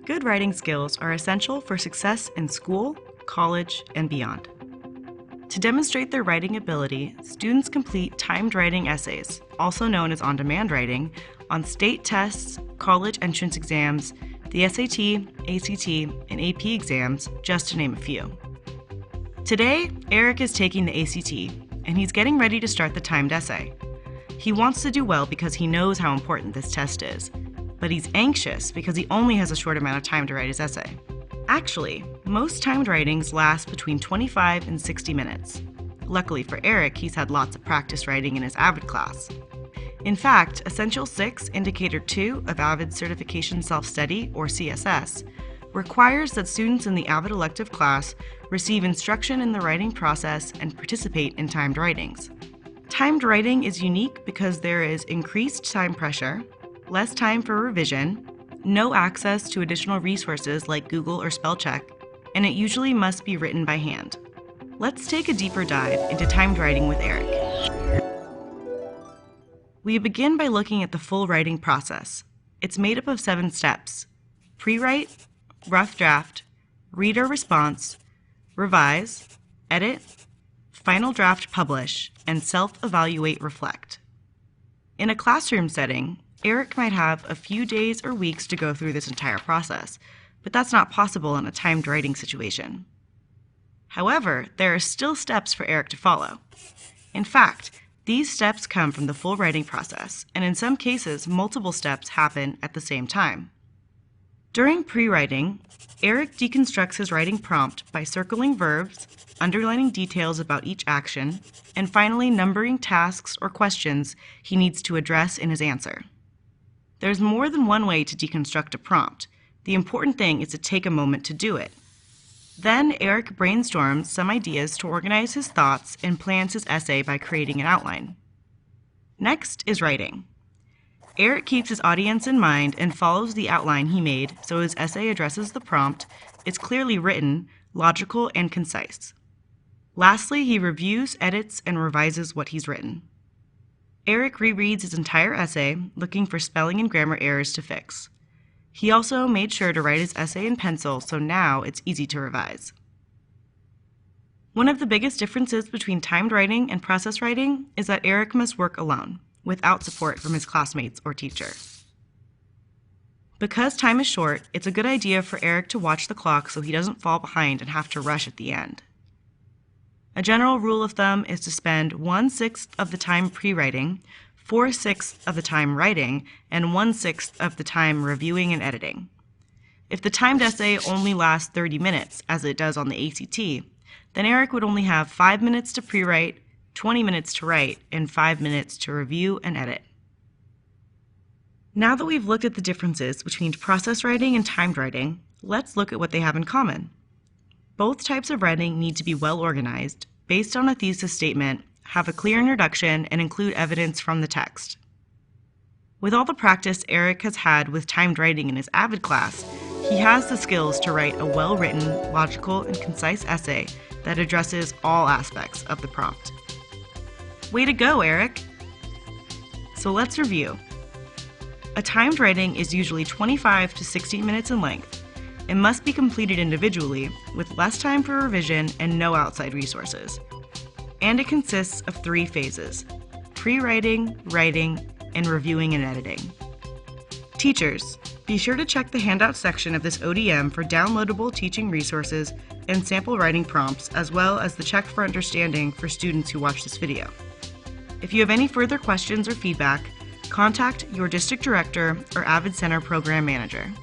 Good writing skills are essential for success in school, college, and beyond. To demonstrate their writing ability, students complete timed writing essays, also known as on-demand writing, on state tests, college entrance exams, the SAT, ACT, and AP exams, just to name a few. Today, Eric is taking the ACT, and he's getting ready to start the timed essay. He wants to do well because he knows how important this test is, but he's anxious because he only has a short amount of time to write his essay. Actually, most timed writings last between 25 and 60 minutes. Luckily for Eric, he's had lots of practice writing in his AVID class. In fact, Essential 6, Indicator 2 of AVID Certification Self-Study, or CSS, requires that students in the AVID elective class receive instruction in the writing process and participate in timed writings. Timed writing is unique because there is increased time pressure, less time for revision, no access to additional resources like Google or spell check, and it usually must be written by hand. Let's take a deeper dive into timed writing with Eric. We begin by looking at the full writing process. It's made up of 7 steps: pre-write, rough draft, reader response, revise, edit, final draft publish, and self-evaluate reflect. In a classroom setting, Eric might have a few days or weeks to go through this entire process, but that's not possible in a timed writing situation. However, there are still steps for Eric to follow. In fact, these steps come from the full writing process, and in some cases, multiple steps happen at the same time. During pre-writing, Eric deconstructs his writing prompt by circling verbs, underlining details about each action, and finally numbering tasks or questions he needs to address in his answer. There's more than one way to deconstruct a prompt. The important thing is to take a moment to do it. Then Eric brainstorms some ideas to organize his thoughts and plans his essay by creating an outline. Next is writing. Eric keeps his audience in mind and follows the outline he made so his essay addresses the prompt, is clearly written, logical, and concise. Lastly, he reviews, edits, and revises what he's written. Eric rereads his entire essay, looking for spelling and grammar errors to fix. He also made sure to write his essay in pencil, so now it's easy to revise. One of the biggest differences between timed writing and process writing is that Eric must work alone, without support from his classmates or teacher. Because time is short, it's a good idea for Eric to watch the clock so he doesn't fall behind and have to rush at the end. A general rule of thumb is to spend 1/6 of the time pre-writing, 4/6 of the time writing, and 1/6 of the time reviewing and editing. If the timed essay only lasts 30 minutes, as it does on the ACT, then Eric would only have 5 minutes to pre-write, 20 minutes to write, and 5 minutes to review and edit. Now that we've looked at the differences between process writing and timed writing, let's look at what they have in common. Both types of writing need to be well organized, based on a thesis statement, have a clear introduction, and include evidence from the text. With all the practice Eric has had with timed writing in his AVID class, he has the skills to write a well-written, logical, and concise essay that addresses all aspects of the prompt. Way to go, Eric! So let's review. A timed writing is usually 25 to 60 minutes in length. It must be completed individually, with less time for revision and no outside resources. And it consists of 3 phases: pre-writing, writing, and reviewing and editing. Teachers, be sure to check the handout section of this ODM for downloadable teaching resources and sample writing prompts, as well as the check for understanding for students who watch this video. If you have any further questions or feedback, contact your district director or AVID Center program manager.